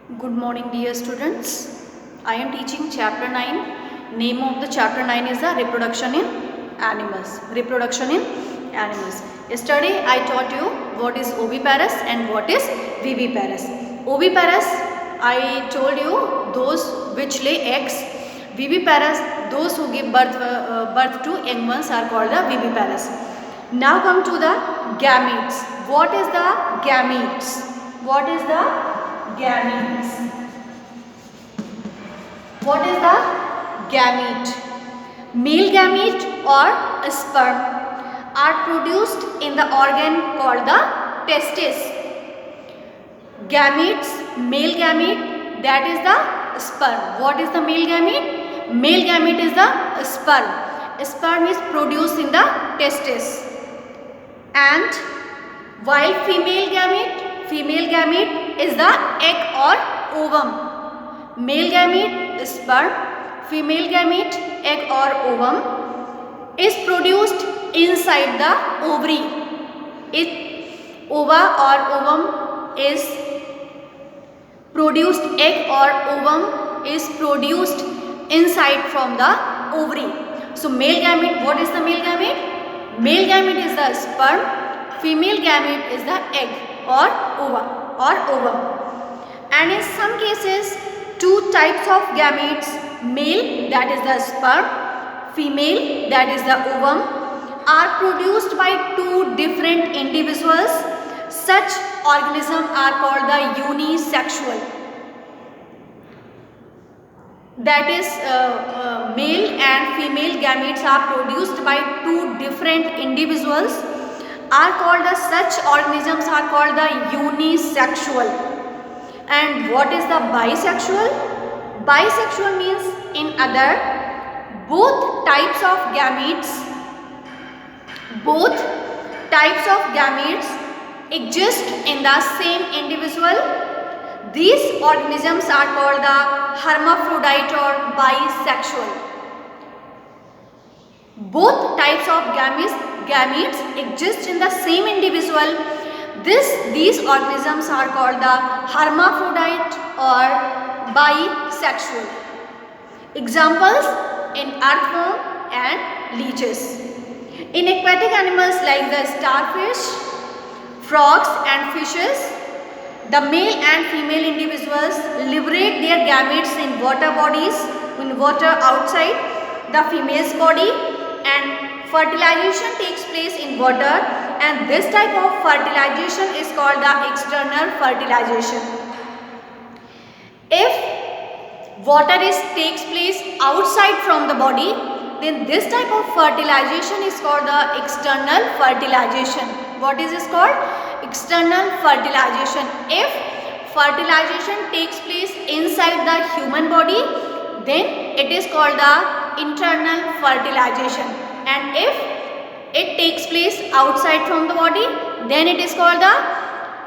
Good morning, dear students. I am teaching chapter 9. Name of the chapter 9 is the reproduction in animals. Reproduction in animals. Yesterday I taught you what is oviparous and what is viviparous. Oviparous, I told you those which lay eggs. Viviparous, those who give birth to young ones are called the viviparous. Now come to the gametes. What is the gametes? What is the gametes? What is the gamete? Male gamete or sperm are produced in the organ called the testis. Gametes, male gamete, that is the sperm. What is the male gamete? Male gamete is the sperm. Sperm is produced in the testis. And while female gamete is the egg or ovum. Male gamete sperm, female gamete egg or ovum is produced inside the ovary. Ova or ovum is produced, egg or ovum is produced inside from the ovary. So male gamete, what is the male gamete? Male gamete is the sperm, female gamete is the egg or ova or ovum. And in some cases, two types of gametes, male that is the sperm, female that is the ovum, are produced by two different individuals. Such organisms are called the unisexual. That is male and female gametes are produced by two different individuals are called the such organisms are called the unisexual. And what is the bisexual? Bisexual means in other both types of gametes exist in the same individual. These organisms are called the hermaphrodite or bisexual. Both types of gametes exist in the same individual. These organisms are called the hermaphrodite or bisexual. Examples in earthworm and leeches. In aquatic animals like the starfish, frogs and fishes, the male and female individuals liberate their gametes in water bodies, in water outside the female's body, and fertilization takes place in water, and this type of fertilization is called the external fertilization. If water takes place outside from the body, then this type of fertilization is called the external fertilization. What is this called? External fertilization. If fertilization takes place inside the human body, then it is called the internal fertilization. And if it takes place outside from the body, then it is called the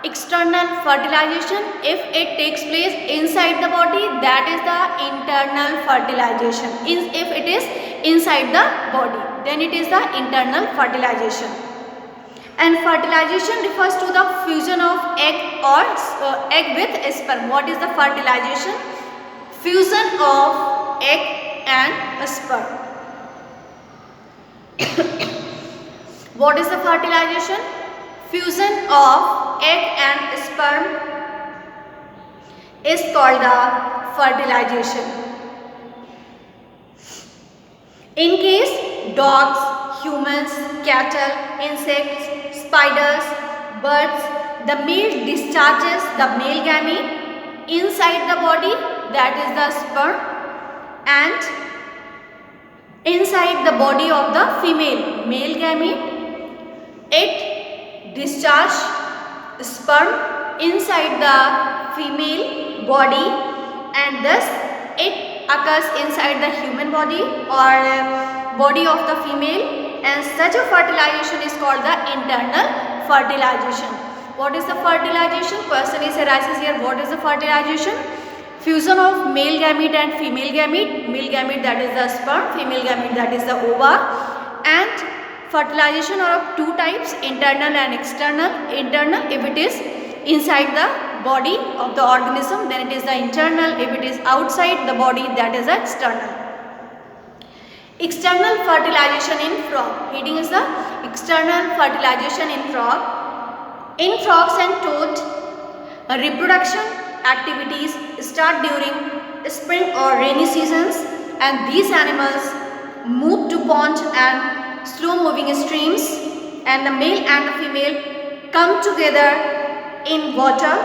external fertilization. If it takes place inside the body, that is the internal fertilization. If it is inside the body, then it is the internal fertilization. And fertilization refers to the fusion of egg or egg with sperm. What is the fertilization? Fusion of egg and sperm. What is the fertilization? Fusion of egg and sperm is called the fertilization. In case dogs, humans, cattle, insects, spiders, birds, the male discharges the male gamete inside the body, that is the sperm, and inside the body of the female, male gamete, it discharges sperm inside the female body, and thus it occurs inside the human body or body of the female. And such a fertilization is called the internal fertilization. What is the fertilization? Question is arises here. What is the fertilization? Fusion of male gamete and female gamete. Male gamete that is the sperm, female gamete that is the ova. And fertilization are of two types, internal and external. Internal if it is inside the body of the organism, then it is the internal. If it is outside the body, that is the external. External fertilization in frog. Heading is the external fertilization in frog. In frogs and toad, reproduction activities start during spring or rainy seasons, and these animals move to ponds and slow moving streams, and the male and the female come together in water,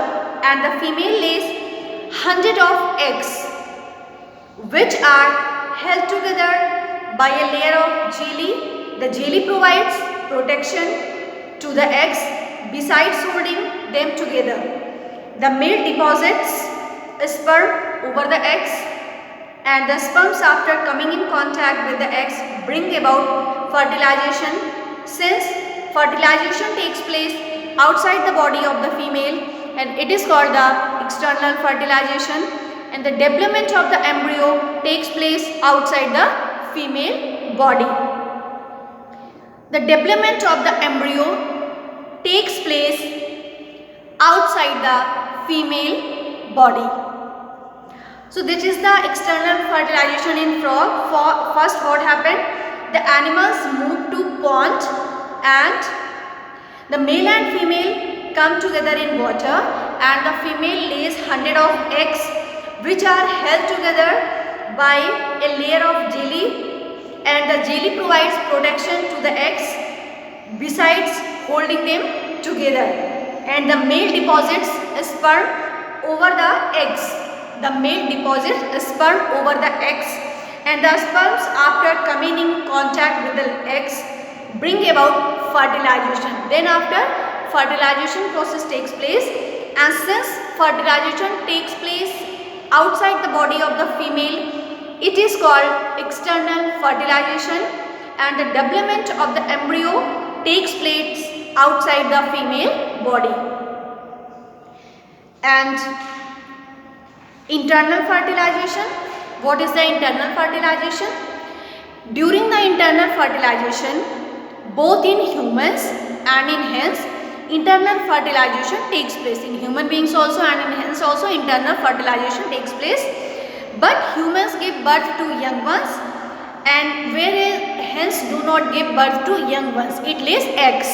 and the female lays hundreds of eggs which are held together by a layer of jelly. The jelly provides protection to the eggs besides holding them together. The male deposits sperm over the eggs, and the sperms, after coming in contact with the eggs, bring about fertilization. Since fertilization takes place outside the body of the female, and it is called the external fertilization, and the development of the embryo takes place outside the female body. The development of the embryo takes place outside the female body. So this is the external fertilization in frog. First, what happened? The animals moved to pond, and the male and female come together in water, and the female lays hundreds of eggs which are held together by a layer of jelly, and the jelly provides protection to the eggs besides holding them together, and the male deposits sperm over the eggs. The male deposits sperm over the eggs, and the sperms, after coming in contact with the eggs, bring about fertilization. Then after, fertilization process takes place, and since fertilization takes place outside the body of the female, it is called external fertilization, and the development of the embryo takes place outside the female body. And internal fertilization. What is the internal fertilization? During the internal fertilization, both in humans and in hens, internal fertilization takes place. In human beings also and in hens also, internal fertilization takes place. But humans give birth to young ones, and whereas hens do not give birth to young ones, it lays eggs.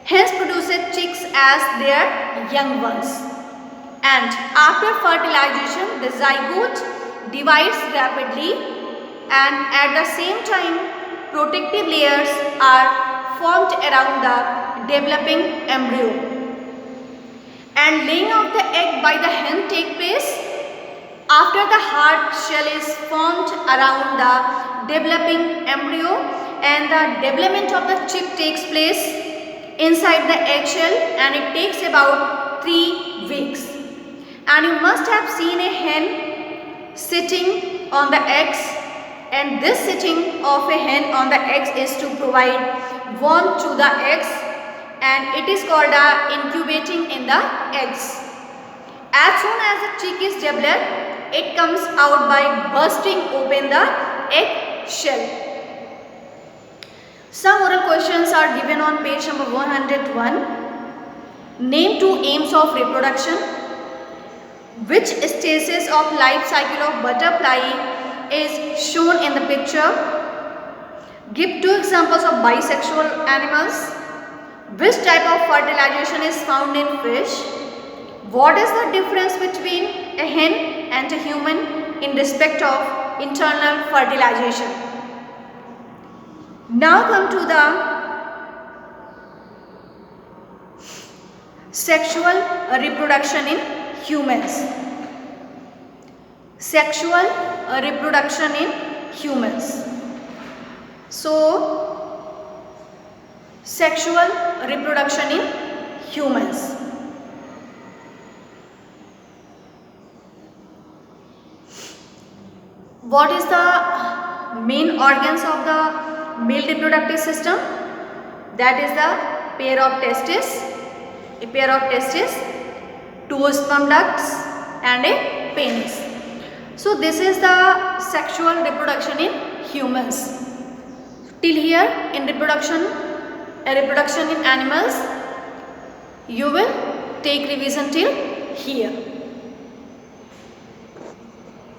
Hens produces chicks as their young ones. And after fertilization, the zygote divides rapidly, and at the same time, protective layers are formed around the developing embryo. And laying of the egg by the hen takes place after the hard shell is formed around the developing embryo, and the development of the chick takes place inside the eggshell, and it takes about 3 weeks. And you must have seen a hen sitting on the eggs, and this sitting of a hen on the eggs is to provide warmth to the eggs, and it is called incubating in the eggs. As soon as the chick is developed, it comes out by bursting open the egg shell. Some oral questions are given on page number 101. Name 2 aims of reproduction. Which stages of life cycle of butterfly is shown in the picture? Give 2 examples of bisexual animals. Which type of fertilization is found in fish? What is the difference between a hen and a human in respect of internal fertilization? Now come to the sexual reproduction in humans. Sexual reproduction in humans. So, sexual reproduction in humans. What is the main organs of the male reproductive system? That is the pair of testes, a pair of testes, 2 sperm ducts and a penis. So this is the sexual reproduction in humans. Till here in reproduction in animals, you will take revision till here.